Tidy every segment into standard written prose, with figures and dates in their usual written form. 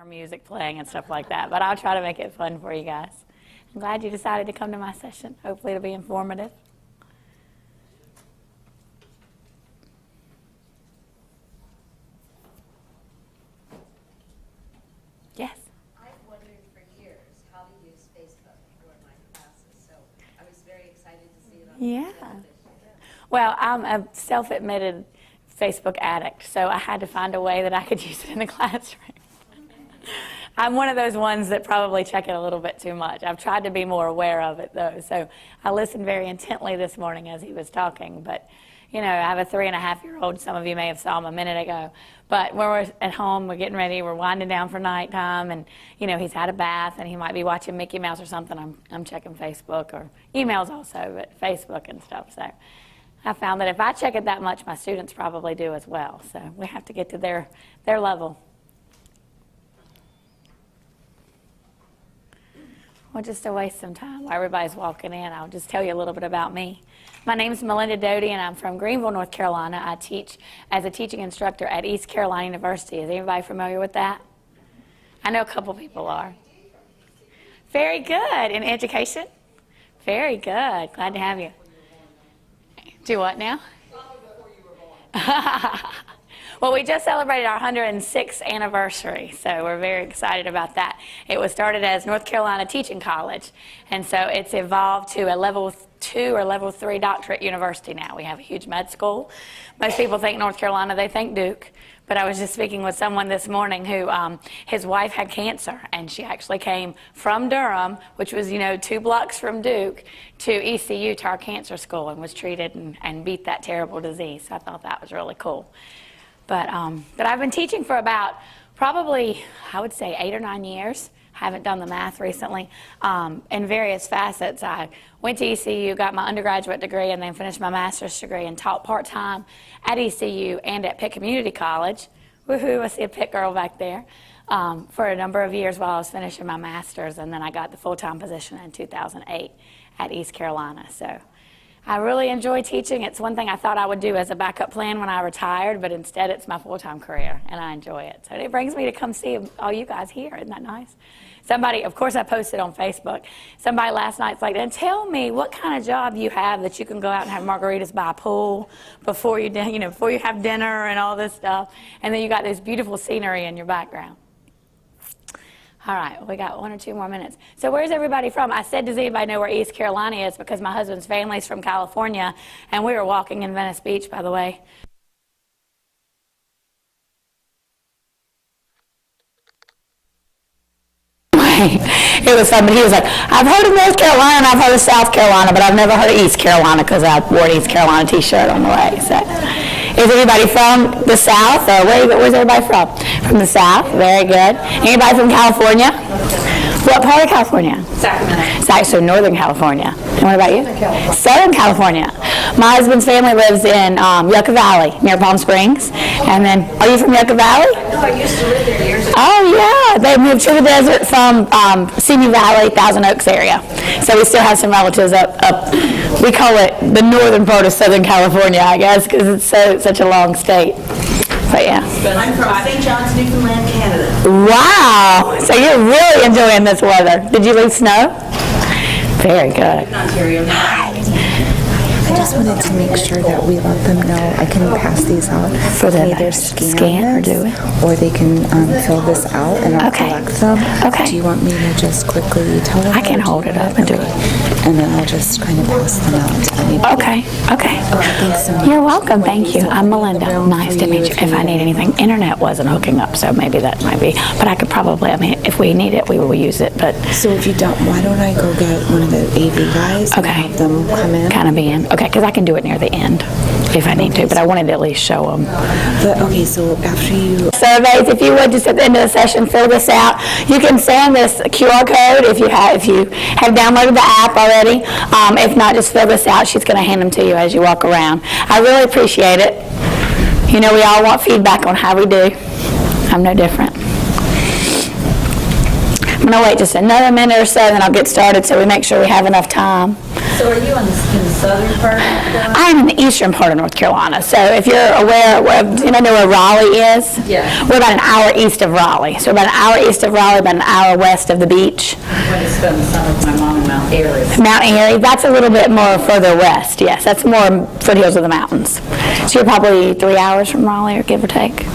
music playing and stuff like that, but I'll try to make it fun for you guys. I'm glad you decided to come to my session. Hopefully it'll be informative. Yes? I've wondered for years how to use Facebook for my classes, so I was very excited to see it on television. Well, I'm a self-admitted Facebook addict, so I had to find a way that I could use it in the classroom. I'm one of those ones that probably check it a little bit too much. I've tried to be more aware of it, though, so I listened very intently this morning as he was talking, but you know, I have a 3.5-year-old. Some of you may have saw him a minute ago. But when we're at home, we're getting ready, we're winding down for nighttime, and you know, he's had a bath, and he might be watching Mickey Mouse or something. I'm checking Facebook, or emails also, but Facebook and stuff. So I found that if I check it that much, my students probably do as well. So we have to get to their level. Well, just to waste some time while everybody's walking in, I'll just tell you a little bit about me. My name is Melinda Doty, and I'm from Greenville, North Carolina. I teach as a teaching instructor at East Carolina University. Is anybody familiar with that? I know a couple people are. Very good. In education? Very good. Glad to have you. Do what now? Well, we just celebrated our 106th anniversary, so we're very excited about that. It was started as North Carolina Teaching College, and so it's evolved to a level 2 or level 3 doctorate university now. We have a huge med school. Most people think North Carolina, they think Duke. But I was just speaking with someone this morning who his wife had cancer, and she actually came from Durham, which was, you know, 2 blocks from Duke, to ECU, to our cancer school, and was treated and beat that terrible disease. So I thought that was really cool. But I've been teaching for about probably, I would say, 8 or 9 years. Haven't done the math recently, in various facets. I went to ECU, got my undergraduate degree, and then finished my master's degree and taught part-time at ECU and at Pitt Community College. Woohoo, I see a Pitt girl back there. For a number of years while I was finishing my master's, and then I got the full-time position in 2008 at East Carolina. So I really enjoy teaching. It's one thing I thought I would do as a backup plan when I retired, but instead it's my full-time career, and I enjoy it. So it brings me to come see all you guys here. Isn't that nice? Somebody, of course I posted on Facebook, somebody last night's like, then tell me what kind of job you have that you can go out and have margaritas by a pool before you have dinner and all this stuff, and then you got this beautiful scenery in your background. All right, we got 1 or 2 more minutes. So where's everybody from? I said, does anybody know where East Carolina is? Because my husband's family's from California, and we were walking in Venice Beach, by the way. It was fun, but he was like, I've heard of North Carolina and I've heard of South Carolina, but I've never heard of East Carolina because I wore an East Carolina t-shirt on the way. So, is anybody from the South? Or where's everybody from? From the South, very good. Anybody from California? What part of California? Sacramento. So Northern California. And what about you? Southern California. My husband's family lives in Yucca Valley, near Palm Springs. And then, are you from Yucca Valley? No, I used to live there years ago. Oh, yeah. They moved to the desert from Simi Valley, Thousand Oaks area. So we still have some relatives up. We call it the northern part of Southern California, I guess, because it's such a long state. But yeah. I'm from St. John's, Newfoundland, Canada. Wow. So you're really enjoying this weather. Did you leave snow? Very good. Ontario. I just wanted to make sure that we let them know I can pass these out For them either to scan or do it? or they can fill this out and I'll collect them. Okay. Do you want me to just quickly tell them? I can hold it up and do it. And then I'll just kind of pass them out to anybody. Okay. Thanks so much. You're welcome. Thank you. I'm Melinda. Nice to meet you. If I need anything, internet wasn't hooking up, so maybe that might be. But I could probably, if we need it, we will use it. But So if you don't, why don't I go get one of the AV guys and have them come in? Kind of be in. Okay, because I can do it near the end if I need to, but I wanted to at least show them. But okay, so after you... Surveys, if you would, just at the end of the session, fill this out. You can send this QR code if you have downloaded the app already. If not, just fill this out. She's going to hand them to you as you walk around. I really appreciate it. You know, we all want feedback on how we do. I'm no different. I'm going to wait just another minute or so, then I'll get started so we make sure we have enough time. So are you in the southern part of North Carolina? I'm in the eastern part of North Carolina. So if you're aware, do you know where Raleigh is? Yeah. We're about an hour east of Raleigh. So about an hour east of Raleigh, about an hour west of the beach. I went to spend the summer with my mom in Mount Airy. Mount Airy, that's a little bit more further west, yes. That's more foothills of the mountains. So you're probably 3 hours from Raleigh, or give or take.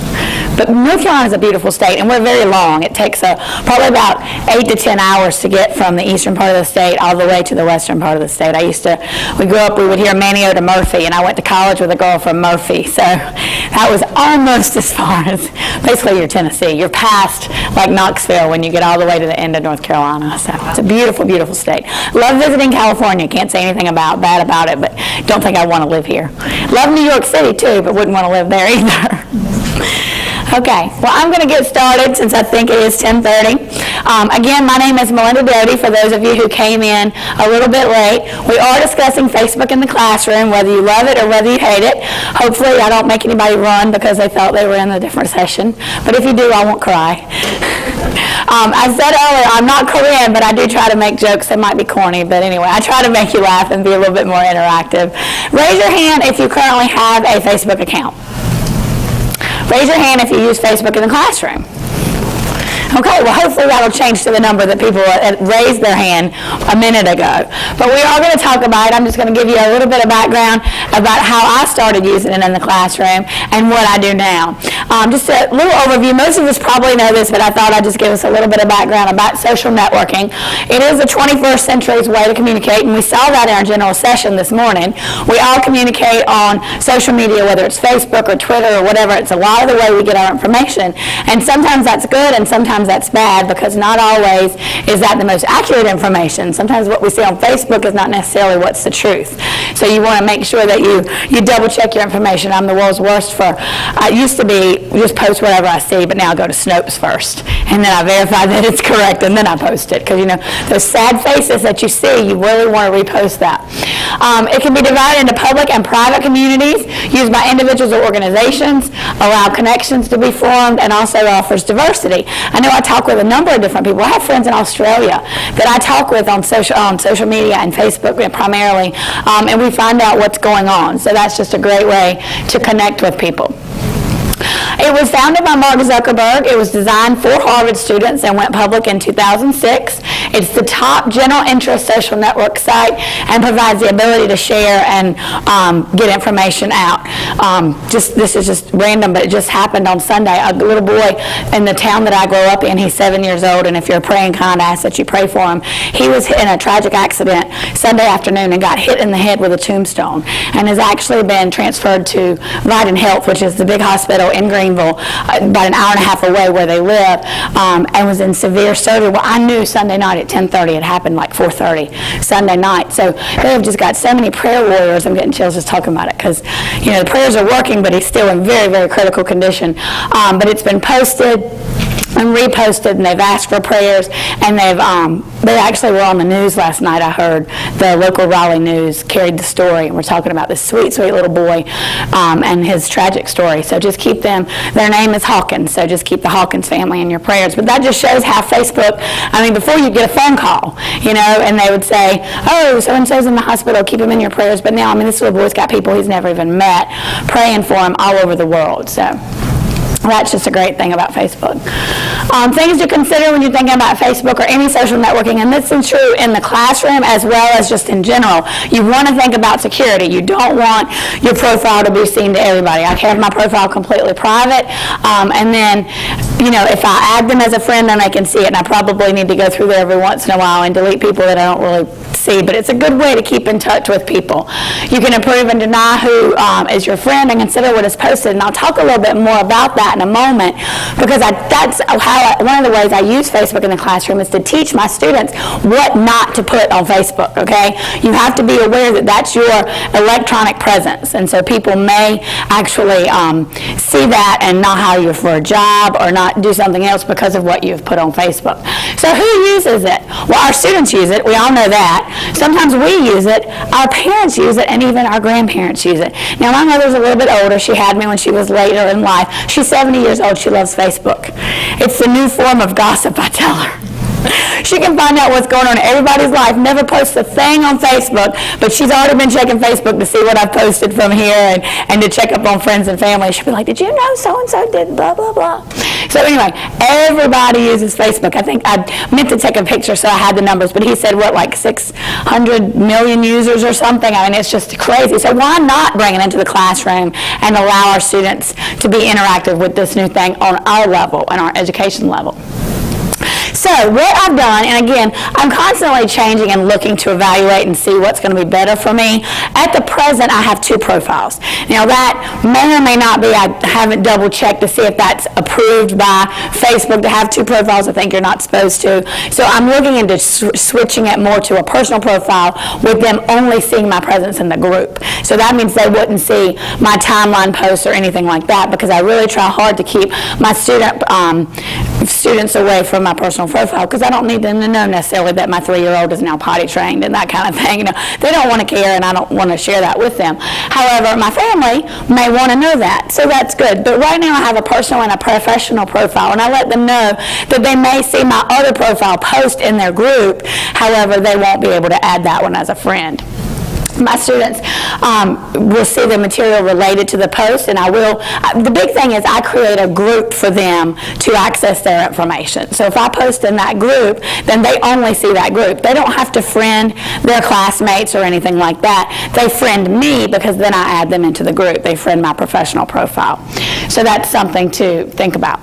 But North Carolina is a beautiful state, and we're very long. It takes probably about 8 to 10 hours to get from the eastern part of the state all the way to the western part of the state. We grew up, we would hear Manio to Murphy, and I went to college with a girl from Murphy, so that was almost as far as, basically you're Tennessee. You're past, like, Knoxville when you get all the way to the end of North Carolina. So it's a beautiful, beautiful state. Love visiting California. Can't say anything bad about it, but don't think I want to live here. Love New York City, too, but wouldn't want to live there either. Okay, well, I'm going to get started since I think it is 10:30. Again, my name is Melinda Doty, for those of you who came in a little bit late. We are discussing Facebook in the classroom, whether you love it or whether you hate it. Hopefully, I don't make anybody run because they thought they were in a different session. But if you do, I won't cry. I said earlier, I'm not Korean, but I do try to make jokes that might be corny. But anyway, I try to make you laugh and be a little bit more interactive. Raise your hand if you currently have a Facebook account. Raise your hand if you use Facebook in the classroom. Okay, well, hopefully that'll change to the number that people raised their hand a minute ago. But we are going to talk about it. I'm just going to give you a little bit of background about how I started using it in the classroom and what I do now. Just a little overview. Most of us probably know this, but I thought I'd just give us a little bit of background about social networking. It is the 21st century's way to communicate, and we saw that in our general session this morning. We all communicate on social media, whether it's Facebook or Twitter or whatever. It's a lot of the way we get our information. And sometimes that's good, and sometimes that's bad, because not always is that the most accurate information. Sometimes what we see on Facebook is not necessarily what's the truth. So you want to make sure that you double check your information. I'm the world's worst for, it used to be just post whatever I see, but now I go to Snopes first. And then I verify that it's correct, and then I post it. Because, you know, those sad faces that you see, you really want to repost that. It can be divided into public and private communities, used by individuals or organizations, allow connections to be formed, and also offers diversity. I know I talk with a number of different people. I have friends in Australia that I talk with on social media and Facebook primarily, and we find out what's going on. So that's just a great way to connect with people. It was founded by Mark Zuckerberg. It was designed for Harvard students and went public in 2006. It's the top general interest social network site and provides the ability to share and get information out. This is just random, but it just happened on Sunday. A little boy in the town that I grew up in, he's 7 years old, and if you're a praying kind, I ask that you pray for him. He was in a tragic accident Sunday afternoon and got hit in the head with a tombstone, and has actually been transferred to Vidant Health, which is the big hospital in Greenville, about an hour and a half away where they live, and was in severe surgery. Well, I knew Sunday night at 10:30. It happened like 4:30 Sunday night. So they have just got so many prayer warriors. I'm getting chills just talking about it, because, you know, the prayers are working, but he's still in very, very critical condition. But it's been posted and reposted, and they've asked for prayers, and they actually were on the news last night. I heard the local Raleigh news carried the story, and we're talking about this sweet, sweet little boy and his tragic story. So just keep them, their name is Hawkins, so just keep the Hawkins family in your prayers. But that just shows how Facebook, I mean, before you get a phone call, you know, and they would say, oh, so-and-so's in the hospital, keep him in your prayers. But now, I mean, this little boy's got people he's never even met praying for him all over the world. So that's just a great thing about Facebook. Things to consider when you're thinking about Facebook or any social networking, and this is true in the classroom as well as just in general. You want to think about security. You don't want your profile to be seen to everybody. I have my profile completely private, and then, you know, if I add them as a friend, then they can see it, and I probably need to go through there every once in a while and delete people that I don't really see, but it's a good way to keep in touch with people. You can approve and deny who is your friend and consider what is posted, and I'll talk a little bit more about that in a moment, because that's one of the ways I use Facebook in the classroom is to teach my students what not to put on Facebook, okay? You have to be aware that that's your electronic presence, and so people may actually see that and not hire you for a job or not do something else because of what you've put on Facebook. So who uses it? Well, our students use it. We all know that. Sometimes we use it, our parents use it, and even our grandparents use it. Now, my mother's a little bit older. She had me when she was later in life. She's 70 years old. She loves Facebook. It's the new form of gossip, I tell her. She can find out what's going on in everybody's life, never posts a thing on Facebook, but she's already been checking Facebook to see what I've posted from here and to check up on friends and family. She'll be like, did you know so-and-so did blah, blah, blah. So anyway, everybody uses Facebook. I think I meant to take a picture so I had the numbers, but he said, what, like 600 million users or something? I mean, it's just crazy. So why not bring it into the classroom and allow our students to be interactive with this new thing on our level, on our education level? So what I've done, and again, I'm constantly changing and looking to evaluate and see what's going to be better for me. At the present, I have 2 profiles. Now that may or may not be, I haven't double checked to see if that's approved by Facebook to have 2 profiles. I think you're not supposed to. So I'm looking into switching it more to a personal profile with them only seeing my presence in the group. So that means they wouldn't see my timeline posts or anything like that, because I really try hard to keep my students away from my personal profile, because I don't need them to know necessarily that my 3-year-old is now potty trained and that kind of thing. You know, they don't want to care, and I don't want to share that with them. However, my family may want to know that, so that's good. But right now I have a personal and a professional profile, and I let them know that they may see my other profile post in their group. However, they won't be able to add that one as a friend. My students will see the material related to the post, and I will. The big thing is I create a group for them to access their information. So if I post in that group, then they only see that group. They don't have to friend their classmates or anything like that. They friend me, because then I add them into the group. They friend my professional profile. So that's something to think about.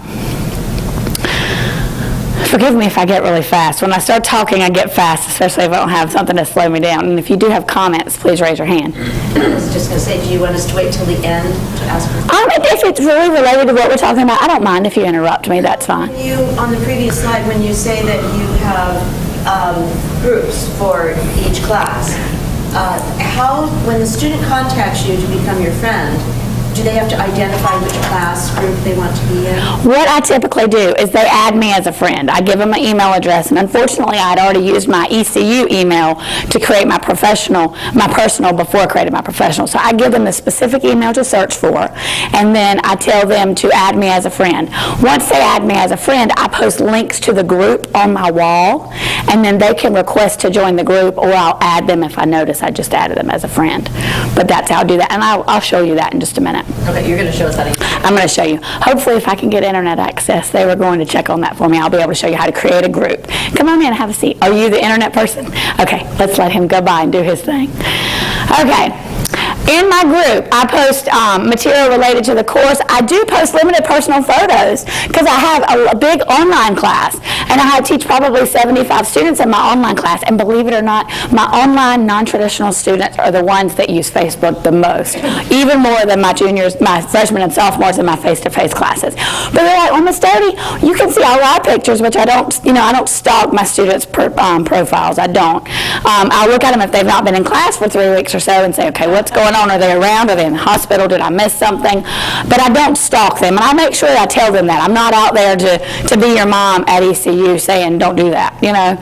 Forgive me if I get really fast. When I start talking, I get fast, especially if I don't have something to slow me down. And if you do have comments, please raise your hand. I was just going to say, do you want us to wait till the end to ask for If it's really related to what we're talking about, I don't mind if you interrupt me. That's fine. You, on the previous slide, when you say that you have groups for each class, when the student contacts you to become your friend, do they have to identify which class group they want to be in? What I typically do is they add me as a friend. I give them an email address, and unfortunately I'd already used my ECU email to create my personal before I created my professional. So I give them the specific email to search for, and then I tell them to add me as a friend. Once they add me as a friend, I post links to the group on my wall, and then they can request to join the group, or I'll add them if I notice I just added them as a friend. But that's how I do that, and I'll show you that in just a minute. Okay, you're going to show us how to use it. I'm going to show you. Hopefully, if I can get internet access, they were going to check on that for me. I'll be able to show you how to create a group. Come on in and have a seat. Are you the internet person? Okay, let's let him go by and do his thing. Okay. In my group, I post material related to the course. I do post limited personal photos because I have a big online class, and I teach probably 75 students in my online class. And believe it or not, my online non-traditional students are the ones that use Facebook the most, even more than my juniors, my freshmen and sophomores in my face-to-face classes. But they're like, well, Miss Doty, you can see all our pictures, which I don't stalk my students' profiles. I don't. I'll look at them if they've not been in class for 3 weeks or so and say, okay, what's going on? Are they around? Are they in the hospital? Did I miss something? But I don't stalk them, and I make sure that I tell them that. I'm not out there to be your mom at ECU saying, don't do that, you know.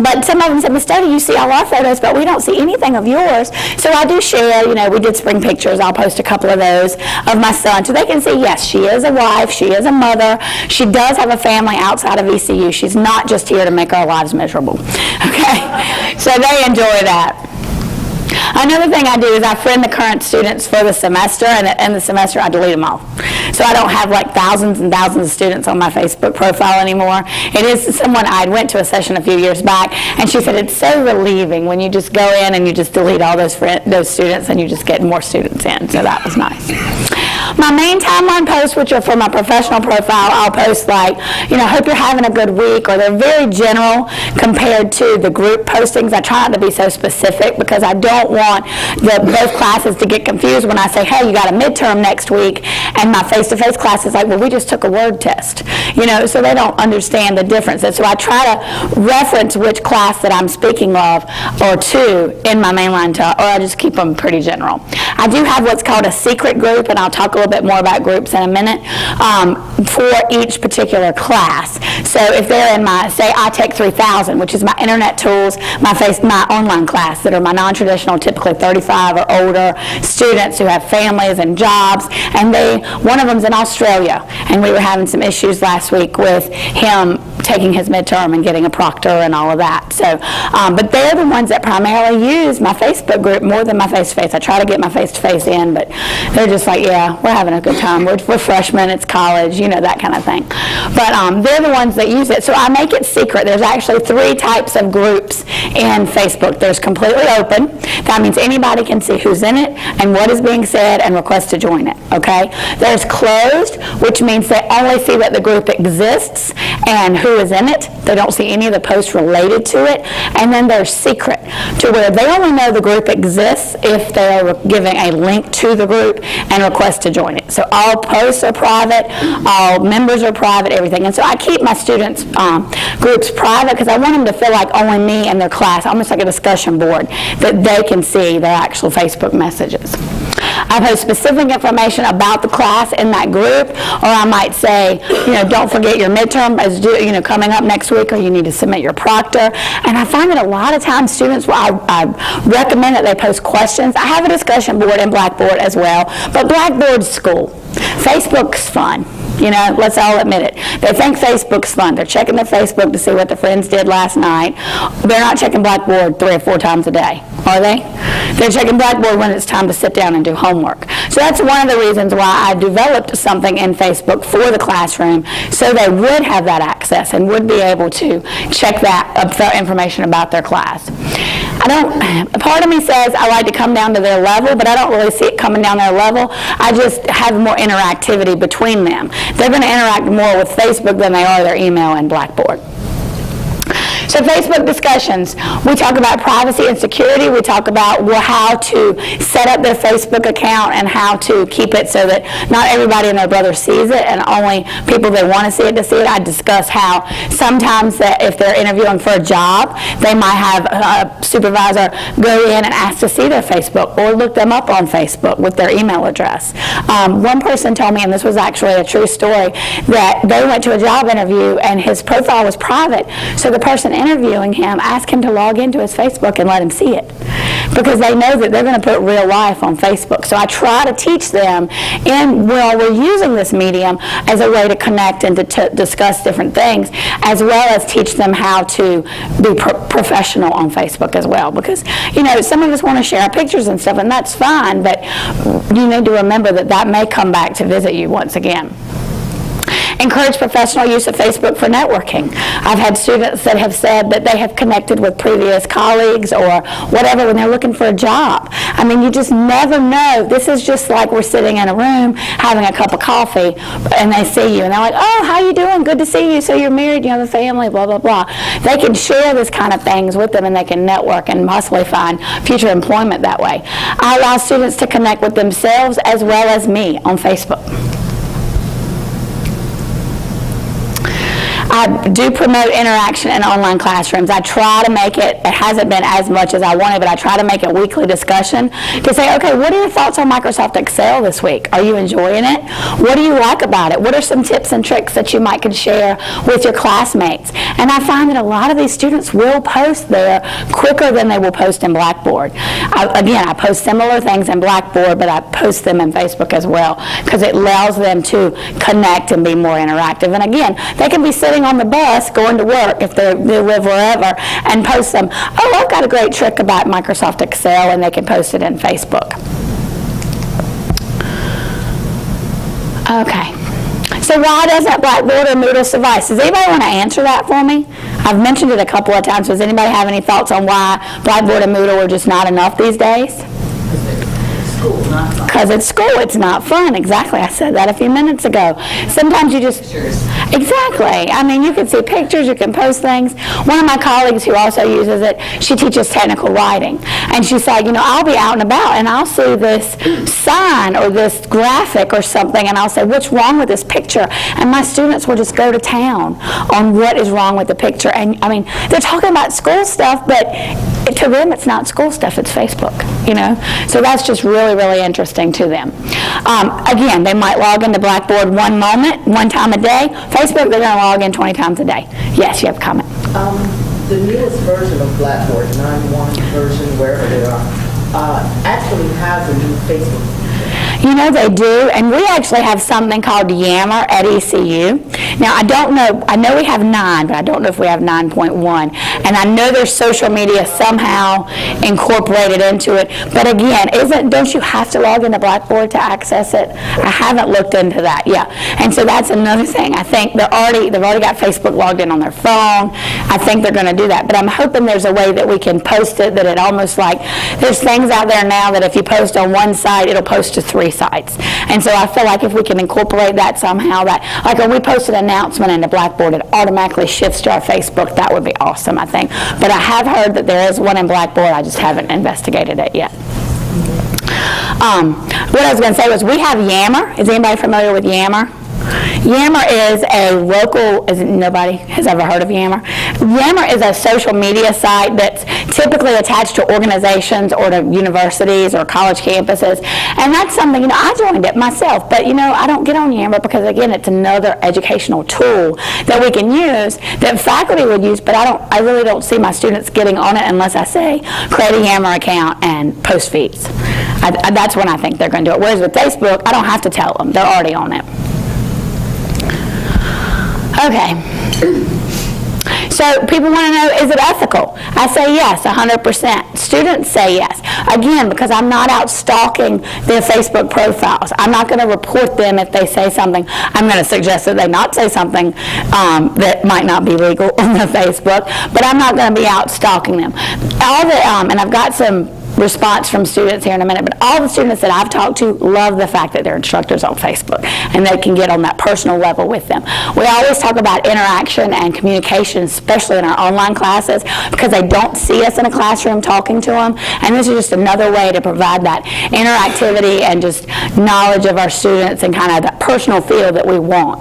But some of them said, Miss Doty, you see all our photos, but we don't see anything of yours. So I do share, we did spring pictures. I'll post a couple of those of my son, so they can see, yes, she is a wife, she is a mother, she does have a family outside of ECU. She's not just here to make our lives miserable, okay? So they enjoy that. Another thing I do is I friend the current students for the semester, and at the end of the semester I delete them all. So I don't have like thousands and thousands of students on my Facebook profile anymore. It is someone, I went to a session a few years back, and she said it's so relieving when you just go in and you just delete all those students and you just get more students in. So that was nice. My main timeline posts, which are for my professional profile, I'll post like, hope you're having a good week, or they're very general compared to the group postings. I try not to be so specific because I don't want both classes to get confused when I say, hey, you got a midterm next week, and my face-to-face class is like, well, we just took a word test, so they don't understand the differences. So I try to reference which class that I'm speaking of or to in my mainline, or I just keep them pretty general. I do have what's called a secret group, and I'll talk a little bit more about groups in a minute, for each particular class. So if they're in my, say, iTech 3000, which is my internet tools, my online class that are my non-traditional, typically 35 or older students who have families and jobs, and one of them's in Australia, and we were having some issues last week with him taking his midterm and getting a proctor and all of that. So, but they're the ones that primarily use my Facebook group more than my face-to-face. I try to get my face-to-face in, but they're just like, yeah, we're having a good time. We're freshmen, it's college, that kind of thing. But they're the ones that use it. So I make it secret. There's actually 3 types of groups in Facebook. There's completely open. That means anybody can see who's in it and what is being said and request to join it, okay? There's closed, which means they only see that the group exists and who is in it. They don't see any of the posts related to it. And then there's secret, to where they only know the group exists if they are giving a link to the group and request to join it. So all posts are private, all members are private, everything. And so I keep my students' groups private because I want them to feel like only me and their class, almost like a discussion board, that they can see their actual Facebook messages. I post specific information about the class in that group, or I might say, don't forget your midterm is due, coming up next week, or you need to submit your proctor. And I find that a lot of times students, I recommend that they post questions. I have a discussion board in Blackboard as well, but Blackboard's school. Facebook's fun. Let's all admit it. They think Facebook's fun. They're checking their Facebook to see what their friends did last night. They're not checking Blackboard 3 or 4 times a day, are they? They're checking Blackboard when it's time to sit down and do homework. So that's one of the reasons why I developed something in Facebook for the classroom, so they would have that access and would be able to check that information about their class. Part of me says I like to come down to their level, but I don't really see it coming down their level. I just have more interactivity between them. They're going to interact more with Facebook than they are their email and Blackboard. So Facebook discussions, we talk about privacy and security. We talk about how to set up their Facebook account and how to keep it so that not everybody and their brother sees it and only people they want to see it to see it. I discuss how sometimes that if they're interviewing for a job, they might have a supervisor go in and ask to see their Facebook or look them up on Facebook with their email address. One person told me, and this was actually a true story, that they went to a job interview and his profile was private, so the person interviewing him asked him to log into his Facebook and let him see it, because they know that they're going to put real life on Facebook. So I try to teach them, while we're using this medium as a way to connect and to discuss different things, as well as teach them how to be professional on Facebook as well, because some of us want to share our pictures and stuff, and that's fine, but you need to remember that may come back to visit you once again. Encourage professional use of Facebook for networking. I've had students that have said that they have connected with previous colleagues or whatever when they're looking for a job. I mean, you just never know. This is just like we're sitting in a room having a cup of coffee and they see you and they're like, oh, how you doing? Good to see you. So you're married, you have a family, blah, blah, blah. They can share this kind of things with them and they can network and possibly find future employment that way. I allow students to connect with themselves as well as me on Facebook. I do promote interaction in online classrooms. I try to make it hasn't been as much as I wanted, but I try to make it weekly discussion to say, okay, what are your thoughts on Microsoft Excel this week? Are you enjoying it? What do you like about it? What are some tips and tricks that you might could share with your classmates? And I find that a lot of these students will post there quicker than they will post in Blackboard. I post similar things in Blackboard, but I post them in Facebook as well because it allows them to connect and be more interactive. And again, they can be sitting on the bus going to work if they live wherever and post them, oh, I've got a great trick about Microsoft Excel, and they can post it in Facebook. Okay. So why doesn't Blackboard or Moodle suffice? Does anybody want to answer that for me? I've mentioned it a couple of times. Does anybody have any thoughts on why Blackboard and Moodle are just not enough these days? Because it's school, it's not fun. Exactly, I said that a few minutes ago. Sometimes you just... Exactly. I mean, you can see pictures, you can post things. One of my colleagues who also uses it, she teaches technical writing. And she said, I'll be out and about and I'll see this sign or this graphic or something and I'll say, what's wrong with this picture? And my students will just go to town on what is wrong with the picture. And I mean, they're talking about school stuff, but to them it's not school stuff, it's Facebook, So that's just really, really interesting to them. Again, they might log into Blackboard one time a day. Facebook, they're going to log in 20 times a day. Yes, you have a comment. The newest version of Blackboard, 9.1 version, wherever they are, actually has a new Facebook. They do, and we actually have something called Yammer at ECU. Now, I don't know, I know we have 9, but I don't know if we have 9.1. And I know there's social media somehow incorporated into it. But again, don't you have to log into Blackboard to access it? I haven't looked into that, yeah. And so that's another thing. I think they've already got Facebook logged in on their phone. I think they're going to do that. But I'm hoping there's a way that we can post it, that it almost like, there's things out there now that if you post on one site, it'll post to 3 sites. And so I feel like if we can incorporate that somehow, that like when we post an announcement into Blackboard, it automatically shifts to our Facebook. That would be awesome, I think. But I have heard that there is one in Blackboard. I just haven't investigated it yet. What I was going to say was we have Yammer. Is anybody familiar with Yammer? Yammer is a local, nobody has ever heard of Yammer? Yammer is a social media site that's typically attached to organizations or to universities or college campuses. And that's something, I joined it myself, but I don't get on Yammer because, again, it's another educational tool that we can use, that faculty would use, but I really don't see my students getting on it unless I say, create a Yammer account and post feeds. That's when I think they're going to do it. Whereas with Facebook, I don't have to tell them. They're already on it. Okay. So people want to know, is it ethical? I say yes, 100%. Students say yes. Again, because I'm not out stalking their Facebook profiles. I'm not going to report them if they say something. I'm going to suggest that they not say something that might not be legal on their Facebook, but I'm not going to be out stalking them. And I've got some response from students here in a minute, but all the students that I've talked to love the fact that their instructors on Facebook and they can get on that personal level with them. We always talk about interaction and communication, especially in our online classes, because they don't see us in a classroom talking to them, and this is just another way to provide that interactivity and just knowledge of our students and kind of that personal feel that we want.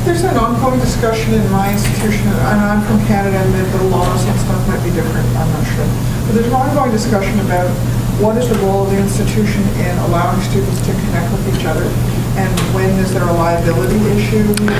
There's an ongoing discussion in my institution, and I'm from Canada, and the laws and stuff might be different, I'm not sure. But there's an ongoing discussion about what is the role of the institution in allowing students to connect with each other, and when is there a liability issue, when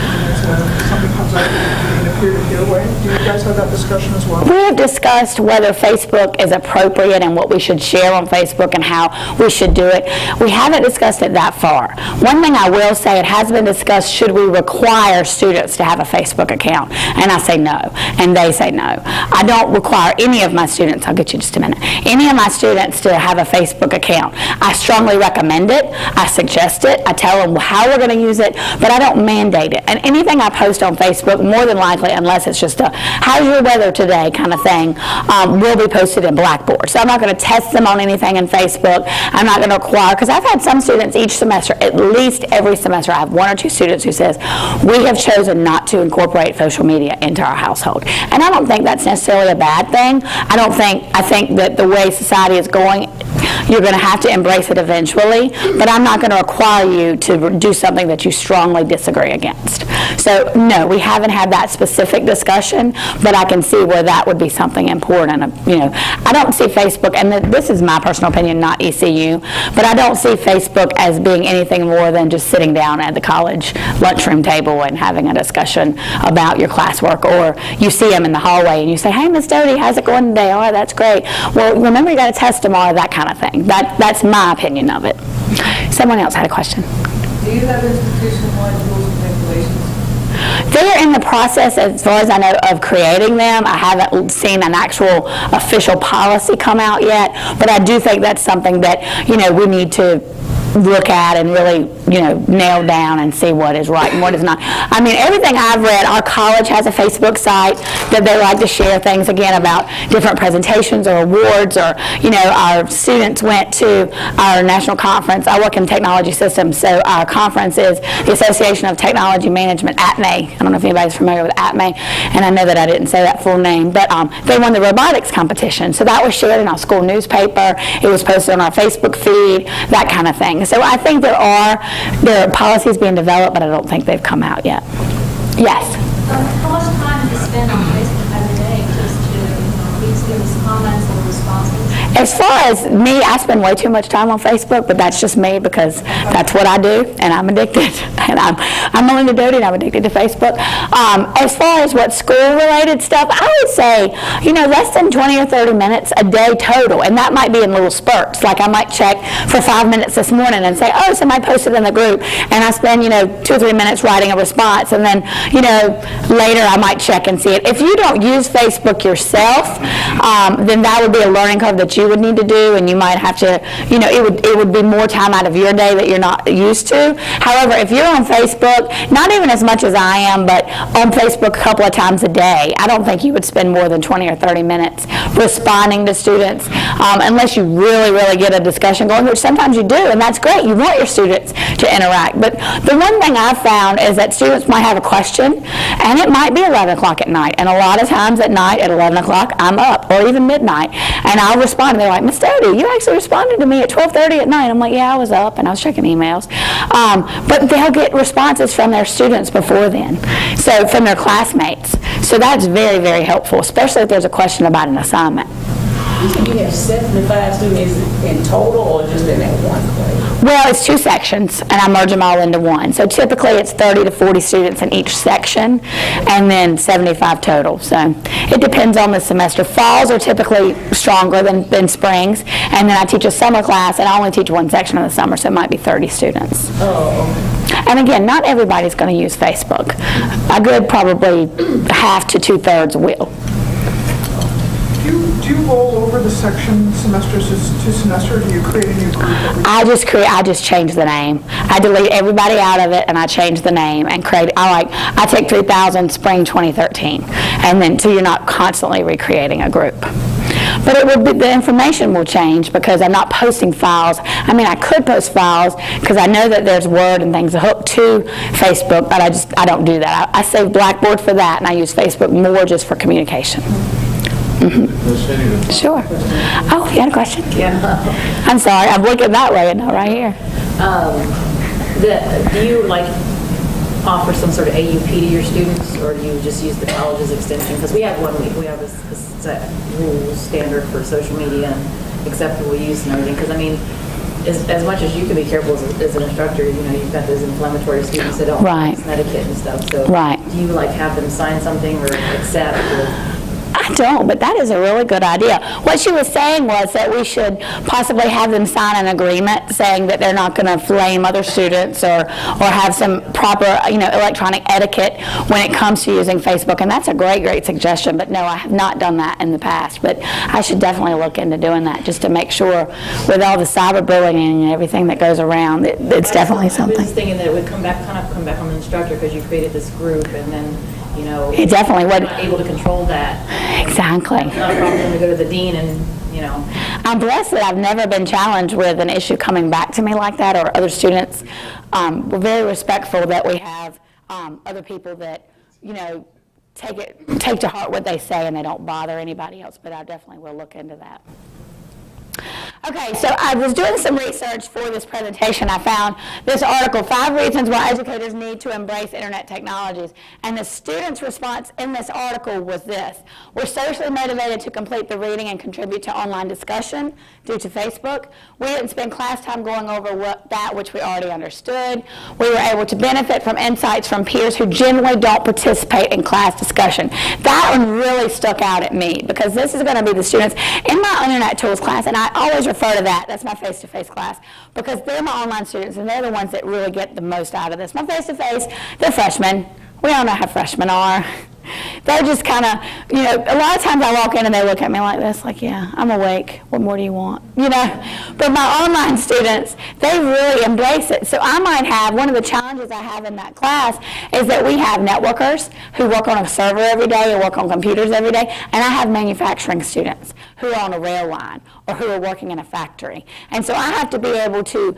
something comes up in a peer-to-peer way. Do you guys have that discussion as well? We have discussed whether Facebook is appropriate and what we should share on Facebook and how we should do it. We haven't discussed it that far. One thing I will say, it has been discussed, should we require students to have a Facebook account? And I say no, and they say no. I don't require any of my students, I'll get you just a minute, any of my students to have a Facebook account. I strongly recommend it, I suggest it, I tell them how we're going to use it, but I don't mandate it. And anything I post on Facebook, more than likely, unless it's just a how's your weather today kind of thing, will be posted in Blackboard. So I'm not going to test them on anything in Facebook. I'm not going to require, because I've had some students each semester, at least every semester, I have 1 or 2 students who says, we have chosen not to incorporate social media into our household. And I don't think that's necessarily a bad thing. I think that the way society is going, you're going to have to embrace it eventually, but I'm not going to require you to do something that you strongly disagree against. So no, we haven't had that specific discussion, but I can see where that would be something important. I don't see Facebook, and this is my personal opinion, not ECU, but I don't see Facebook as being anything more than just sitting down at the college lunchroom table and having a discussion about your classwork, or you see them in the hallway and you say, hey, Miss Doty, how's it going today? Oh, that's great. Well, remember you got a test tomorrow, that kind of thing. That's my opinion of it. Someone else had a question. Do you have institution-wide rules and regulations? They're in the process, as far as I know, of creating them. I haven't seen an actual official policy come out yet, but I do think that's something that, we need to look at and really, nail down and see what is right and what is not. I mean, everything I've read, our college has a Facebook site that they like to share things, again, about different presentations or awards, or, our students went to our national conference. I work in technology systems, so our conference is the Association of Technology Management, ATME. I don't know if anybody's familiar with ATME, and I know that I didn't say that full name, but they won the robotics competition. So that was shared in our school newspaper. It was posted on our Facebook feed, that kind of thing. So I think there are policies being developed, but I don't think they've come out yet. Yes? How much time do you spend on Facebook every day just to read students' comments or responses? As far as me, I spend way too much time on Facebook, but that's just me because that's what I do, and I'm addicted. And I'm willing to do it, and I'm addicted to Facebook. As far as what school-related stuff, I would say, less than 20 or 30 minutes a day total, and that might be in little spurts. Like I might check for 5 minutes this morning and say, oh, somebody posted in the group, and I spend, 2 or 3 minutes writing a response, and then, later I might check and see it. If you don't use Facebook yourself, then that would be a learning curve that you would need to do, and you might have to, it would be more time out of your day that you're not used to. However, if you're on Facebook, not even as much as I am, but on Facebook a couple of times a day, I don't think you would spend more than 20 or 30 minutes responding to students, unless you really, really get a discussion going, which sometimes you do, and that's great. You want your students to interact. But the one thing I've found is that students might have a question, and it might be 11 o'clock at night, and a lot of times at night at 11 o'clock, I'm up, or even midnight, and I'll respond, and they're like, Miss Doty, you actually responded to me at 12:30 at night. I'm like, yeah, I was up, and I was checking emails. But they'll get responses from their students before then, so from their classmates. So that's very, very helpful, especially if there's a question about an assignment. You have 75 students in total, or just in that one class? Well, it's 2 sections, and I merge them all into one. So typically it's 30 to 40 students in each section, and then 75 total. So it depends on the semester. Falls are typically stronger than springs, and then I teach a summer class, and I only teach one section of the summer, so it might be 30 students. Oh, okay. And again, not everybody's going to use Facebook. A good probably half to 2/3 will. Do you roll over the section semesters to semester, or do you create a new group every I just change the name. I delete everybody out of it, and I change the name and create. I take 3000 spring 2013, and then so you're not constantly recreating a group. But it would be, the information will change because I'm not posting files. I mean, I could post files because I know that there's Word and things hooked to Facebook, but I don't do that. I save Blackboard for that, and I use Facebook more just for communication. Mm-hmm. Sure. Oh, you had a question? Yeah. I'm sorry. I'm looking that way and not right here. Do you offer some sort of AUP to your students, or do you just use the college's extension? Because we have we have a set rules standard for social media and acceptable use and everything. Because I mean, as much as you can be careful as an instructor, you've got those inflammatory students that don't Right. etiquette and stuff. So Right. do you have them sign something or accept? I don't, but that is a really good idea. What she was saying was that we should possibly have them sign an agreement saying that they're not going to flame other students or have some proper, electronic etiquette when it comes to using Facebook. And that's a great suggestion. But no, I have not done that in the past. But I should definitely look into doing that just to make sure with all the cyberbullying and everything that goes around, it's definitely something. I was thinking that it would come back on the instructor because you created this group and then, It definitely would. you're not able to control that. Exactly. It's not a problem to go to the dean and, I'm blessed that I've never been challenged with an issue coming back to me like that, or other students. We're very respectful that we have other people that, take to heart what they say and they don't bother anybody else, but I definitely will look into that. Okay, so I was doing some research for this presentation. I found this article, 5 Reasons Why Educators Need to Embrace Internet Technologies. And the students' response in this article was this: we're socially motivated to complete the reading and contribute to online discussion due to Facebook. We didn't spend class time going over that which we already understood. We were able to benefit from insights from peers who generally don't participate in class discussion. That one really stuck out at me because this is going to be the students in my Internet Tools class, and I always refer to that. That's my face-to-face class because they're my online students, and they're the ones that really get the most out of this. My face-to-face, they're freshmen. We all know how freshmen are. They're just kind of, a lot of times I walk in and they look at me like this, like, yeah, I'm awake. What more do you want? But my online students, they really embrace it. So I might have, one of the challenges I have in that class is that we have networkers who work on a server every day or work on computers every day, and I have manufacturing students who are on a rail line or who are working in a factory. And so I have to be able to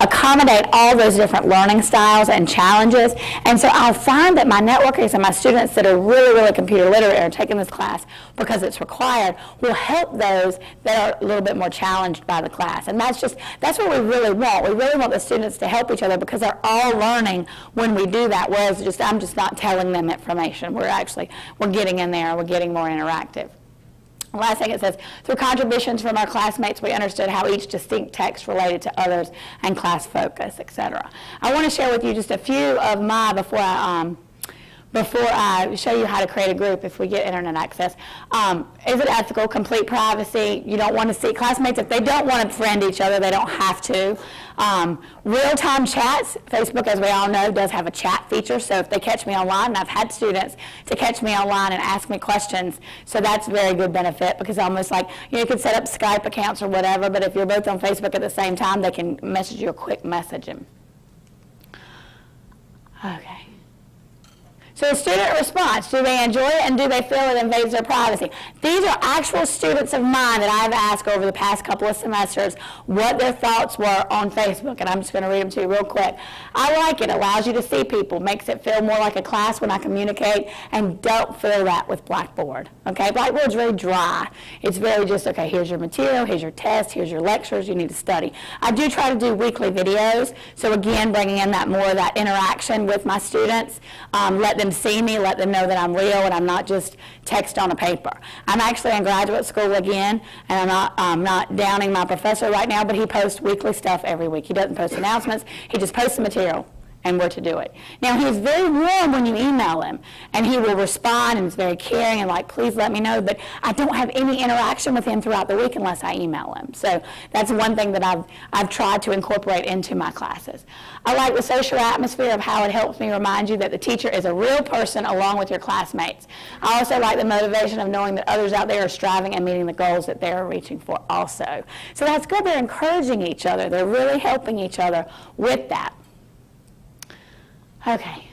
accommodate all those different learning styles and challenges. And so I'll find that my networkers and my students that are really, really computer literate or taking this class because it's required will help those that are a little bit more challenged by the class. And that's what we really want. We really want the students to help each other because they're all learning when we do that, whereas I'm just not telling them information. We're getting in there and we're getting more interactive. Last thing it says, through contributions from our classmates, we understood how each distinct text related to others and class focus, etc. I want to share with you just a few of my, before I show you how to create a group if we get internet access. Is it ethical? Complete privacy. You don't want to see classmates. If they don't want to friend each other, they don't have to. Real-time chats. Facebook, as we all know, does have a chat feature. So if they catch me online, and I've had students to catch me online and ask me questions, so that's a very good benefit, because almost like, you can set up Skype accounts or whatever, but if you're both on Facebook at the same time, they can message you a quick message. Okay. So the student response, do they enjoy it and do they feel it invades their privacy? These are actual students of mine that I've asked over the past couple of semesters what their thoughts were on Facebook, and I'm just going to read them to you real quick. I like it. Allows you to see people, makes it feel more like a class when I communicate, and don't feel that with Blackboard. Okay, Blackboard's very dry. It's very just, okay, here's your material, here's your test, here's your lectures, you need to study. I do try to do weekly videos, so again, bringing in that more of that interaction with my students, let them see me, let them know that I'm real and I'm not just text on a paper. I'm actually in graduate school again, and I'm not downing my professor right now, but he posts weekly stuff every week. He doesn't post announcements, he just posts the material and where to do it. Now, he's very warm when you email him, and he will respond, and he's very caring and like, please let me know, but I don't have any interaction with him throughout the week unless I email him. So that's one thing that I've tried to incorporate into my classes. I like the social atmosphere of how it helps me remind you that the teacher is a real person along with your classmates. I also like the motivation of knowing that others out there are striving and meeting the goals that they're reaching for also. So that's good. They're encouraging each other. They're really helping each other with that. Okay.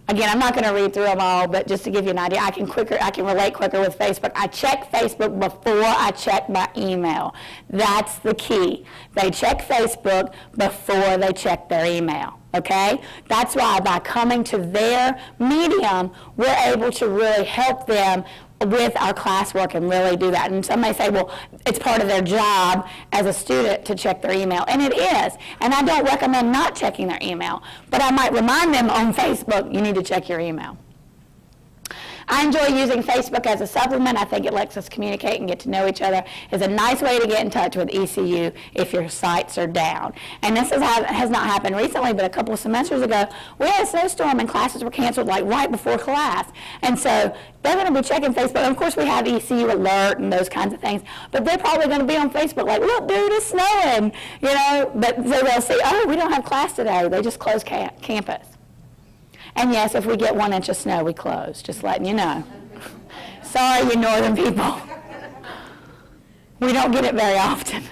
Again, I'm not going to read through them all, but just to give you an idea, I can relate quicker with Facebook. I check Facebook before I check my email. That's the key. They check Facebook before they check their email. Okay? That's why by coming to their medium, we're able to really help them with our classwork and really do that. And some may say, well, it's part of their job as a student to check their email. And it is. And I don't recommend not checking their email. But I might remind them on Facebook, you need to check your email. I enjoy using Facebook as a supplement. I think it lets us communicate and get to know each other. It's a nice way to get in touch with ECU if your sites are down. And this has not happened recently, but a couple of semesters ago, we had a snowstorm and classes were canceled like right before class. And so they're going to be checking Facebook. And of course, we have ECU alert and those kinds of things, but they're probably going to be on Facebook like, look, dude, it's snowing, you know. But so they'll say, oh, we don't have class today. They just closed campus. And yes, if we get 1 inch of snow, we close, just letting you know. Sorry, you northern people. We don't get it very often.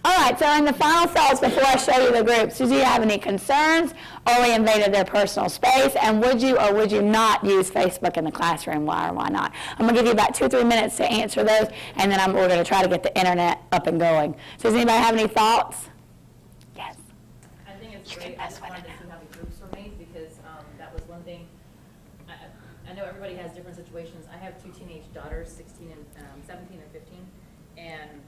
All right, so in the final thoughts before I show you the groups, do you have any concerns, or we invaded their personal space, and would you or would you not use Facebook in the classroom? Why or why not? I'm going to give you about 2-3 minutes to answer those, and then we're going to try to get the internet up and going. So does anybody have any thoughts? Yes. I think it's great. I just wanted to see how the groups were made, because that was one thing. I know everybody has different situations. I have 2 teenage daughters, 17 and 15, and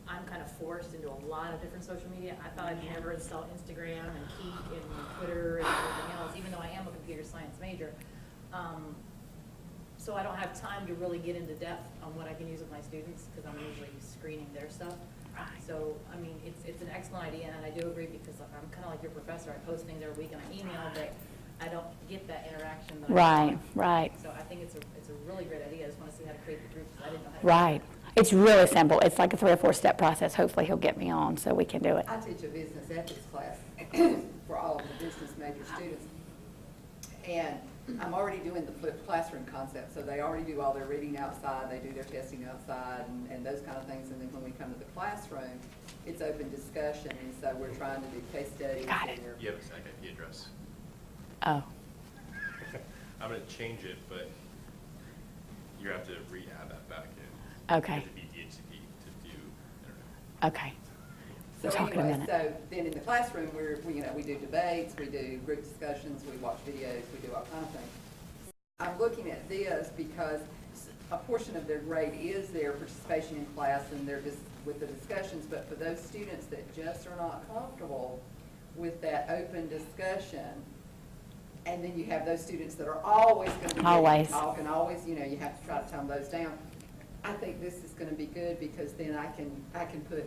I'm kind of forced into a lot of different social media. I thought I'd never install Instagram and Keek and Twitter and everything else, even though I am a computer science major. So I don't have time to really get into depth on what I can use with my students, because I'm usually screening their stuff. Right. So, I mean, it's an excellent idea, and I do agree, because I'm kind of like your professor. I post things every week and I email, but I don't get that interaction that I want. Right. So I think it's a really great idea. I just want to see how to create the groups. I didn't know how to Right. It's really simple. It's like a 3 or 4 step process. Hopefully he'll get me on so we can do it. I teach a business ethics class for all of the business major students. And I'm already doing the flipped classroom concept, so they already do all their reading outside, they do their testing outside, and those kind of things. And then when we come to the classroom, it's open discussion, and so we're trying to do case studies. Got it. You have a second, the address. Oh. I'm going to change it, but you have to re-add that back in. Okay. You have to be DHCP to do internet. Okay. So We'll talk in a anyway, minute. so then in the classroom, we do debates, we do group discussions, we watch videos, we do all kinds of things. I'm looking at this because a portion of their grade is their participation in class and they're just with the discussions, but for those students that just are not comfortable with that open discussion, and then you have those students that are always going to be Always. talk and always, you have to try to tone those down. I think this is gonna be good because then I can put,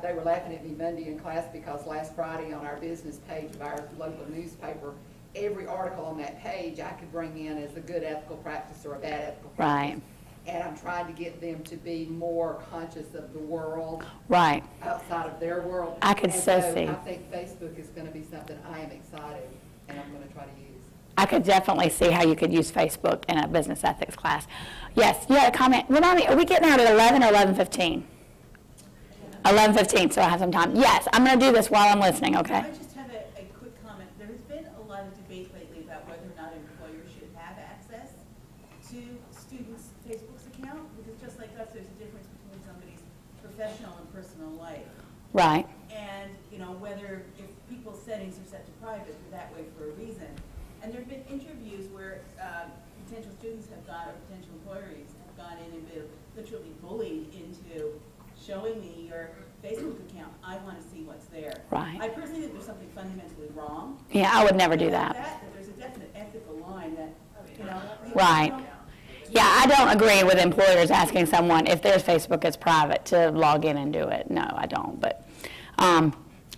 they were laughing at me Monday in class because last Friday on our business page of our local newspaper, every article on that page I could bring in as a good ethical practice or a bad ethical practice. Right. And I'm trying to get them to be more conscious of the world Right. outside of their world. I could And so see. I think Facebook is gonna be something I am excited and I'm gonna try to use. I could definitely see how you could use Facebook in a business ethics class. Yes, you had a comment. Remind me, are we getting out at 11 or 11:15? 11:15, so I have some time. Yes, I'm going to do this while I'm listening, okay? I just have a quick comment. There has been a lot of debate lately about whether or not employers should have access to students' Facebook's account, because just like us, there's a difference between somebody's professional and personal life. Right. And, whether if people's settings are set to private, they're that way for a reason. And there have been interviews where potential students have gone, or potential employees have gone in and been literally bullied into showing me your Facebook account. I want to see what's there. Right. I personally think there's something fundamentally wrong. Yeah, I would never do About that. that there's a definite ethical line that, you Right. don't- Yeah, I don't agree with employers asking someone if their Facebook is private to log in and do it. No, I don't. But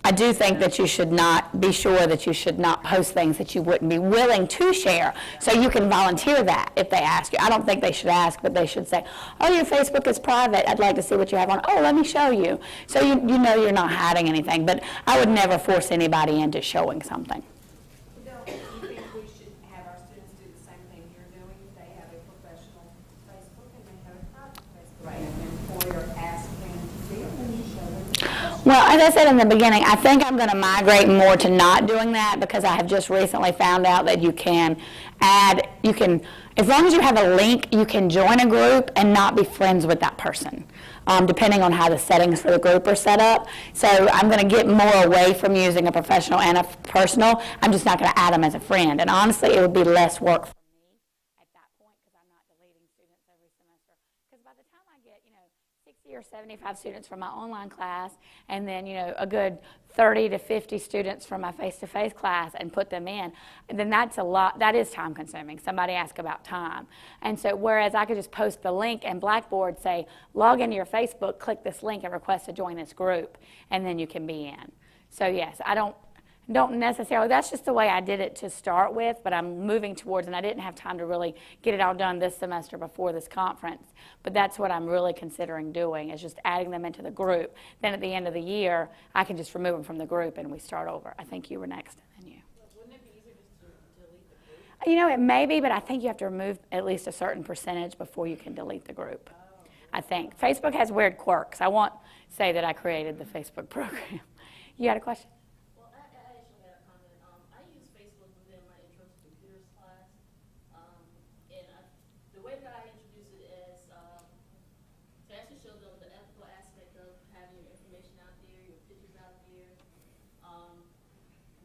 I do think that you should not be sure that you should not post things that you wouldn't be willing to share. So you can volunteer that if they ask you. I don't think they should ask, but they should say, oh, your Facebook is private. I'd like to see what you have on. Oh, let me show you. So you know you're not hiding anything. But I would never force anybody into showing something. Do you think we should have our students do the same thing you're doing? They have a professional Facebook and they have a private Facebook. Right. And an employer asks them to see it, then you show them the professional. Well, as I said in the beginning, I think I'm going to migrate more to not doing that because I have just recently found out that you can add, as long as you have a link, you can join a group and not be friends with that person, depending on how the settings for the group are set up. So I'm going to get more away from using a professional and a personal. I'm just not going to add them as a friend. And honestly, it would be less work for me at that point because I'm not deleting students every semester. Because by the time I get, 60 or 75 students from my online class, and then, a good 30 to 50 students from my face-to-face class and put them in, then that's a lot. That is time consuming. Somebody asked about time. And so whereas I could just post the link and Blackboard say, log into your Facebook, click this link and request to join this group, and then you can be in. So yes, I don't necessarily, that's just the way I did it to start with, but I'm moving towards, and I didn't have time to really get it all done this semester before this conference, but that's what I'm really considering doing, is just adding them into the group. Then at the end of the year, I can just remove them from the group and we start over. I think you were next, and then you. Wouldn't it be easier just to delete the group? It may be, but I think you have to remove at least a certain percentage before you can delete the group. I think. Facebook has weird quirks. I won't say that I created the Facebook program. You had a question?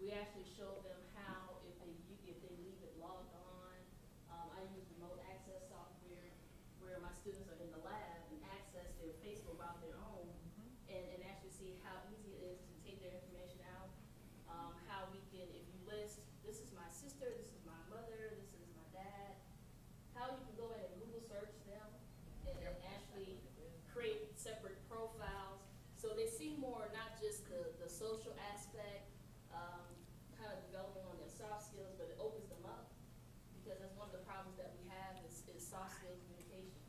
We actually showed them how, if they leave it logged on, I use remote access software where my students are in the lab and access their Facebook on their own and actually see how easy it is to take their information out. How we can, if you list, this is my sister, this is my mother, this is my dad, how you can go in and Google search them and actually create separate profiles so they see more, not just the social aspect, kind of developing on their soft skills, but it opens them up because that's one of the problems that we have is soft skills communication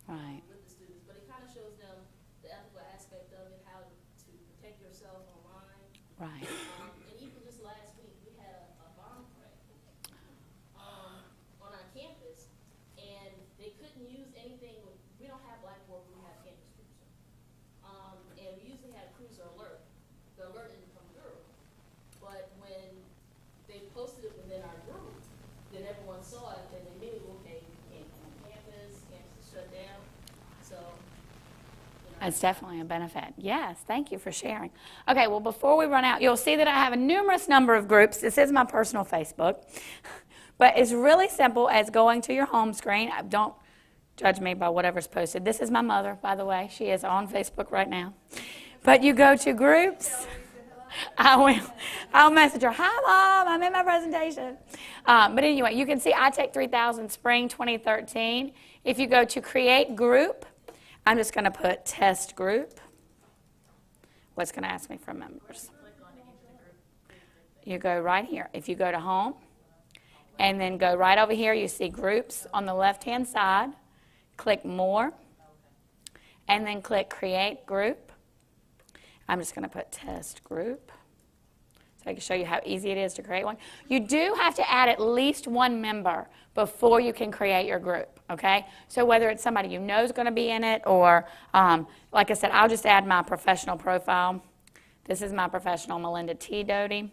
Right. with the students. But it kind of shows them the ethical aspect of it, how to protect yourself online. Right. And even just last week, we had a bomb threat on our campus, and they couldn't use anything. We don't have Blackboard, we have Campus Cruiser. And we usually have Cruiser Alert. The alert didn't come through. But when they posted it within our group, then everyone saw it, and they immediately, okay, we can't come on campus is shut down. So, That's definitely a benefit. Yes, thank you for sharing. Okay, well, before we run out, you'll see that I have a numerous number of groups. This is my personal Facebook. But it's really simple as going to your home screen. Don't judge me by whatever's posted. This is my mother, by the way. She is on Facebook right now. But you go to groups. I will. I'll message her, hi, Mom, I'm in my presentation. But anyway, you can see iTech 3000 Spring 2013. If you go to Create Group, I'm just going to put Test Group. What's going to ask me for members? You go right here. If you go to Home, and then go right over here, you see Groups on the left-hand side. Click More, and then click Create Group. I'm just going to put Test Group, so I can show you how easy it is to create one. You do have to add at least one member before you can create your group, okay? So whether it's somebody you know is going to be in it, or like I said, I'll just add my professional profile. This is my professional, Melinda T. Doty.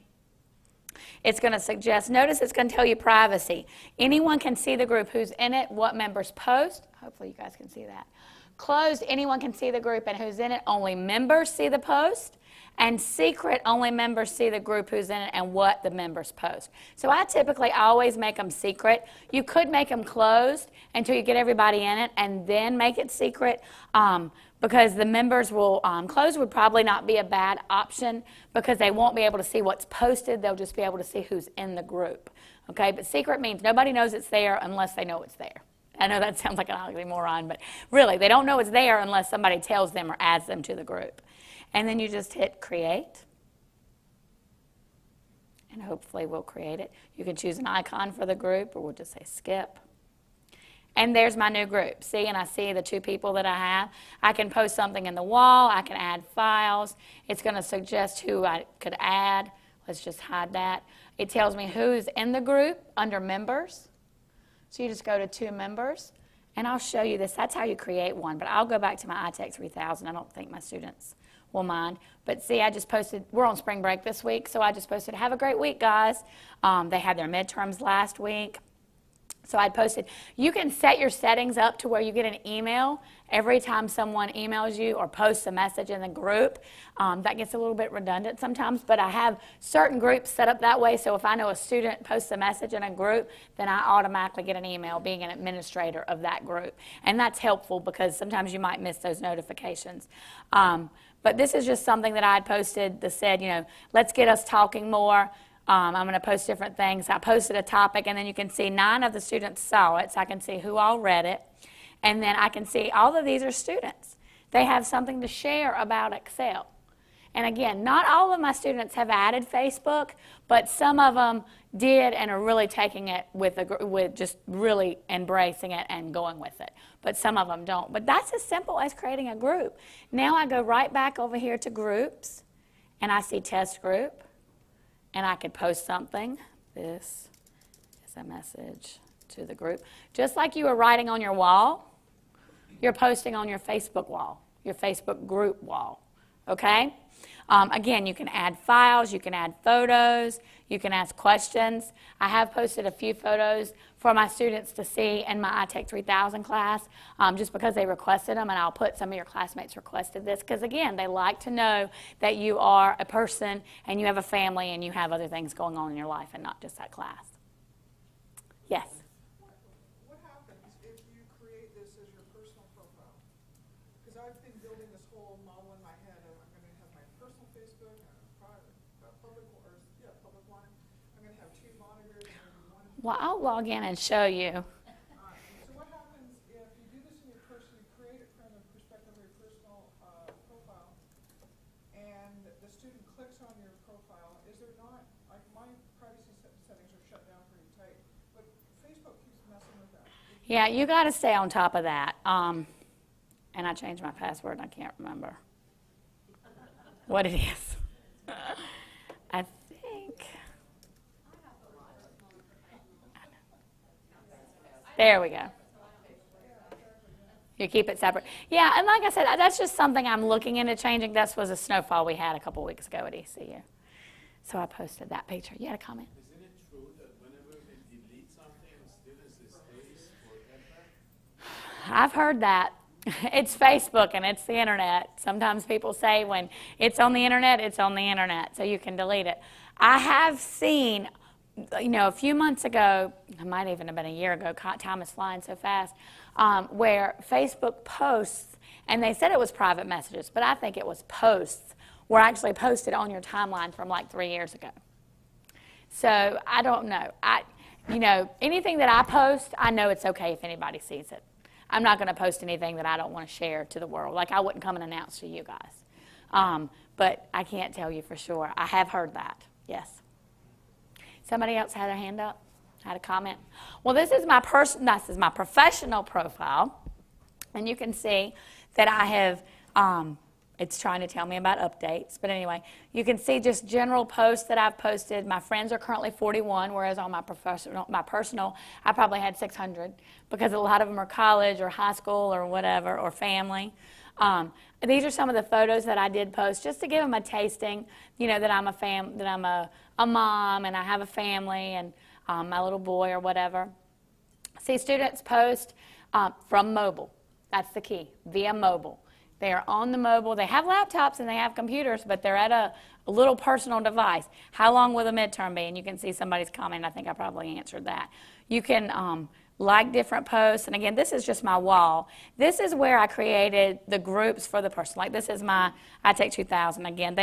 It's going to suggest, notice it's going to tell you privacy. Anyone can see the group who's in it, what members post. Hopefully you guys can see that. Closed, anyone can see the group and who's in it. Only members see the post. And secret, only members see the group who's in it and what the members post. So I typically always make them secret. You could make them closed until you get everybody in it and then make it secret, because the members will, closed would probably not be a bad option because they won't be able to see what's posted. They'll just be able to see who's in the group. Okay, but secret means nobody knows it's there unless they know it's there. I know that sounds like an oxymoron, but really, they don't know it's there unless somebody tells them or adds them to the group. And then you just hit Create, and hopefully we'll create it. You can choose an icon for the group, or we'll just say Skip. And there's my new group. See, and I see the two people that I have. I can post something in the wall. I can add files. It's going to suggest who I could add. Let's just hide that. It tells me who's in the group under Members. So you just go to 2 members, and I'll show you this. That's how you create one, but I'll go back to my iTech 3000. I don't think my students will mind. But see, I just posted, we're on spring break this week, so I just posted, have a great week, guys. They had their midterms last week. So I posted, you can set your settings up to where you get an email every time someone emails you or posts a message in the group. That gets a little bit redundant sometimes, but I have certain groups set up that way, so if I know a student posts a message in a group, then I automatically get an email being an administrator of that group. And that's helpful because sometimes you might miss those notifications. But this is just something that I had posted that said, you know, let's get us talking more. I'm going to post different things. I posted a topic, and then you can see 9 of the students saw it, so I can see who all read it. And then I can see all of these are students. They have something to share about Excel. And again, not all of my students have added Facebook, but some of them did and are really taking it with just really embracing it and going with it. But some of them don't. But that's as simple as creating a group. Now I go right back over here to Groups, and I see Test Group. And I could post something. This is a message to the group. Just like you were writing on your wall, you're posting on your Facebook wall, your Facebook group wall, okay? Again, you can add files, you can add photos, you can ask questions. I have posted a few photos for my students to see in my iTech 3000 class, just because they requested them, and I'll put some of your classmates requested this, because again, they like to know that you are a person and you have a family and you have other things going on in your life and not just that class. Yes? What happens if you create this as your personal profile? Because I've been building this whole model in my head of I'm going to have my personal Facebook and a private, public one. I'm going to have 2 monitors. Well, I'll log in and show you. So what happens if you do this in your person, you create it from the perspective of your personal profile, and the student clicks on your profile? Is there not, like my privacy settings are shut down pretty tight, but Facebook keeps messing with that. Yeah, you got to stay on top of that. And I changed my password and I can't remember what it is. I think. There we go. You keep it separate. Yeah, and like I said, that's just something I'm looking into changing. This was a snowfall we had a couple weeks ago at ECU. So I posted that picture. You had a comment? Isn't it true that whenever they delete something, students stays forever? I've heard that. It's Facebook and it's the internet. Sometimes people say when it's on the internet, it's on the internet, so you can delete it. I have seen, you know, a few months ago, it might even have been a year ago, time is flying so fast, where Facebook posts, and they said it was private messages, but I think it was posts, were actually posted on your timeline from like 3 years ago. So I don't know. anything that I post, I know it's okay if anybody sees it. I'm not going to post anything that I don't want to share to the world. Like I wouldn't come and announce to you guys. But I can't tell you for sure. I have heard that, yes. Somebody else had a hand up, had a comment? Well, this is my professional profile. And you can see that I have, it's trying to tell me about updates. But anyway, you can see just general posts that I've posted. My friends are currently 41, whereas on my personal, I probably had 600 because a lot of them are college or high school or whatever or family. These are some of the photos that I did post just to give them a tasting, that I'm a mom and I have a family and my little boy or whatever. See, students post from mobile. That's the key, via mobile. They are on the mobile. They have laptops and they have computers, but they're at a little personal device. How long will the midterm be? And you can see somebody's comment. I think I probably answered that. You can like different posts. And again, this is just my wall. This is where I created the groups for the person. Like this is my I Take 2000. Again,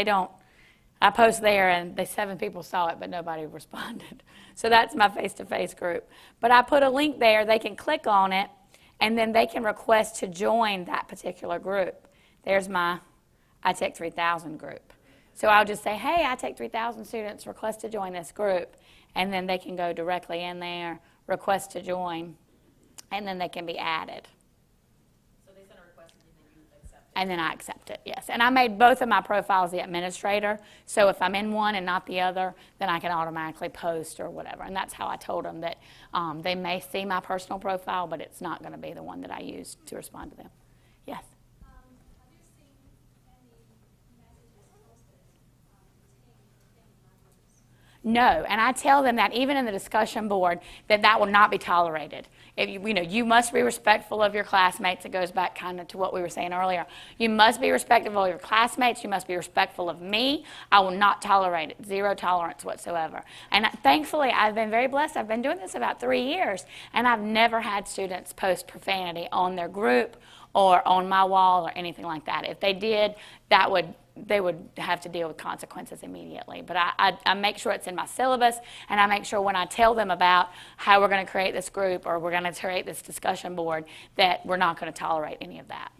I post there and 7 people saw it, but nobody responded. So that's my face-to-face group. But I put a link there. They can click on it. And then they can request to join that particular group. There's my I Take 3000 group. So I'll just say, hey, I Take 3000 students, request to join this group. And then they can go directly in there, request to join, and then they can be added. So they send a request and then you accept it? And then I accept it, yes. And I made both of my profiles the administrator. So if I'm in one and not the other, then I can automatically post or whatever. And that's how I told them that they may see my personal profile, but it's not going to be the one that I use to respond to them. Yes? Have you seen any messages posted containing family members? No, and I tell them that even in the discussion board, that will not be tolerated. If you must be respectful of your classmates. It goes back kind of to what we were saying earlier. You must be respectful of your classmates. You must be respectful of me. I will not tolerate it. Zero tolerance whatsoever. And thankfully, I've been very blessed. I've been doing this about 3 years, and I've never had students post profanity on their group or on my wall or anything like that. If they did, they would have to deal with consequences immediately. But I make sure it's in my syllabus, and I make sure when I tell them about how we're going to create this group or we're going to create this discussion board that we're not going to tolerate any of that.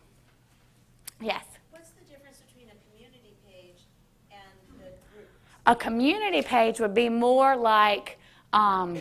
Yes? What's the difference between a community page and the group? A community page would be more like, I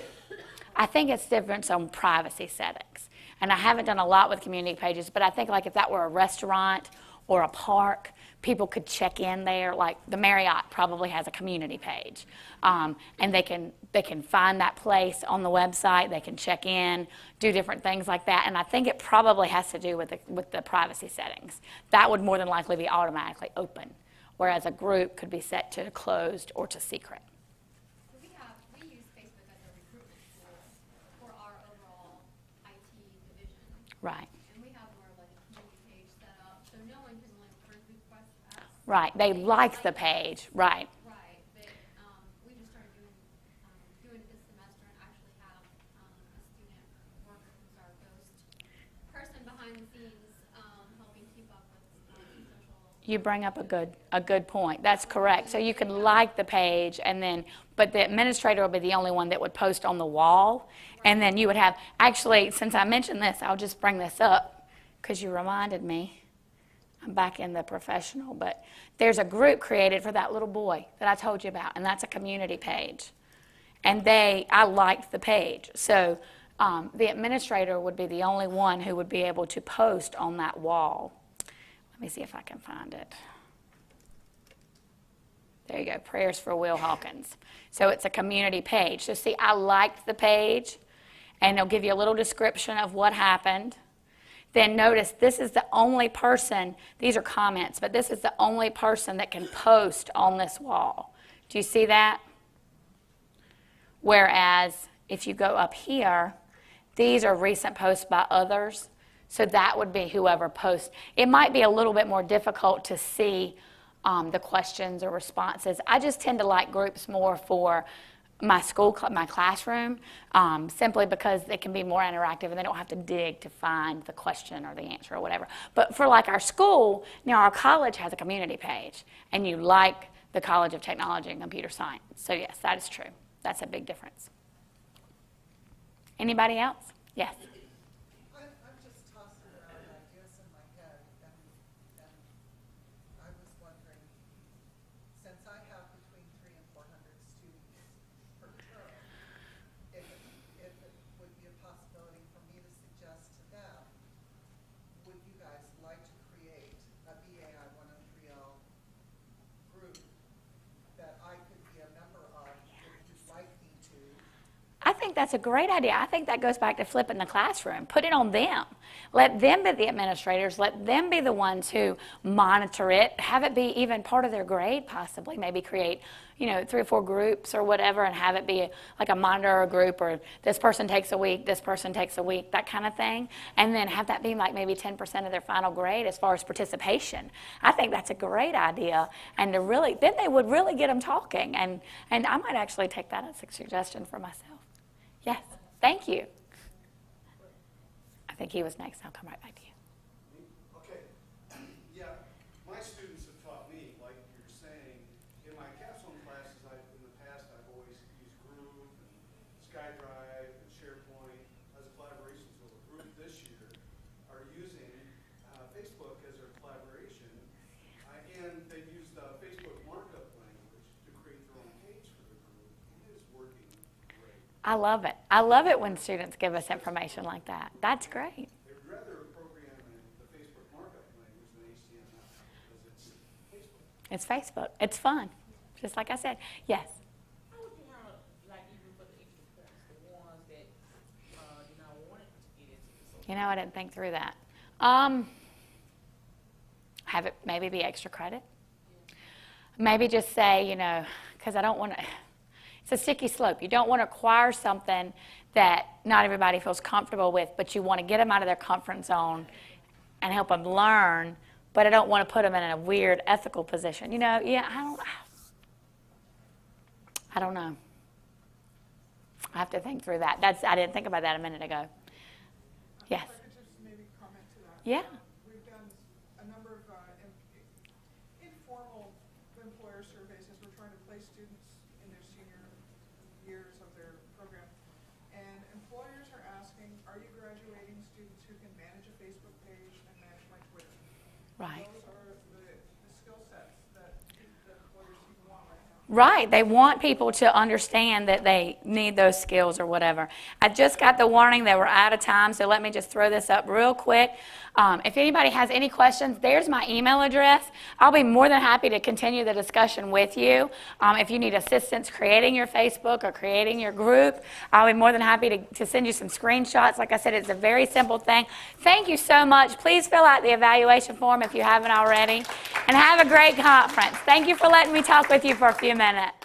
think it's different on privacy settings. And I haven't done a lot with community pages, but I think like if that were a restaurant or a park, people could check in there. Like the Marriott probably has a community page, and they can find that place on the website. They can check in, do different things like that. And I think it probably has to do with the privacy settings. That would more than likely be automatically open, whereas a group could be set to closed or to secret. We use Facebook as a recruitment tool for our overall IT division. Right. And we have more like a community page set up, so no one can like friend request us. Right. They like the page. Right. Right, but we just started doing it this semester and actually have a student worker who's our ghost person behind the scenes, helping keep up with social. You bring up a good point. That's correct. So you can like the page, but the administrator will be the only one that would post on the wall, and then you would have. Actually, since I mentioned this, I'll just bring this up because you reminded me. I'm back in the professional, but there's a group created for that little boy that I told you about, and that's a community page. And I liked the page, so the administrator would be the only one who would be able to post on that wall. Let me see if I can find it. There you go, Prayers for Will Hawkins. So it's a community page. So see, I liked the page, and it'll give you a little description of what happened. Then notice this is the only person, these are comments, but this is the only person that can post on this wall. Do you see that? Whereas if you go up here, these are recent posts by others. So that would be whoever posts. It might be a little bit more difficult to see the questions or responses. I just tend to like groups more for my my classroom, simply because they can be more interactive and they don't have to dig to find the question or the answer or whatever. But for like our school, now our college has a community page, and you like the College of Technology and Computer Science. So yes, that is true. That's a big difference. Anybody else? Yes. I'm just tossing around ideas in my head, and I was wondering, since I have between 300 and 400 students per term, if it would be a possibility for me to suggest to them, would you guys like to create a BAI 103L group that I could be a member of if you'd like me to? I think that's a great idea. I think that goes back to flipping the classroom. Put it on them. Let them be the administrators. Let them be the ones who monitor it. Have it be even part of their grade, possibly. Maybe create, 3 or 4 groups or whatever, and have it be like a monitor group, or this person takes a week, this person takes a week, that kind of thing. And then have that be like maybe 10% of their final grade as far as participation. I think that's a great idea. And then they would really get them talking. And I might actually take that as a suggestion for myself. Yes, thank you. I think he was next. I'll come right back to you. Okay, yeah, my students have taught me, like you're saying, in my capstone classes, in the past, I've always used Groove and SkyDrive and SharePoint as a collaboration tool. A group this year are using Facebook as their collaboration, and they've used Facebook markup language to create their own page for the group, and it is working great. I love it. I love it when students give us information like that. That's great. They'd rather program in the Facebook markup language than HTML because it's Facebook. It's Facebook. It's fun. Just like I said. Yes. How would you handle, like, even for the extra points, the ones that, wanted to get into the social? I didn't think through that. Have it maybe be extra credit. Maybe just say, because I don't want to. It's a sticky slope. You don't want to acquire something that not everybody feels comfortable with, but you want to get them out of their comfort zone and help them learn, but I don't want to put them in a weird ethical position. I don't know. I have to think through that. I didn't think about that a minute ago. Yes. If I could just maybe comment to that. Yeah. We've done a number of informal employer surveys as we're trying to place students in their senior years of their program. And employers are asking, are you graduating students who can manage a Facebook page and manage my Twitter? Right. Those are the skill sets that employers seem to want right now. Right. They want people to understand that they need those skills or whatever. I just got the warning that we're out of time, so let me just throw this up real quick. If anybody has any questions, there's my email address. I'll be more than happy to continue the discussion with you. If you need assistance creating your Facebook or creating your group, I'll be more than happy to send you some screenshots. Like I said, it's a very simple thing. Thank you so much. Please fill out the evaluation form if you haven't already. And have a great conference. Thank you for letting me talk with you for a few minutes.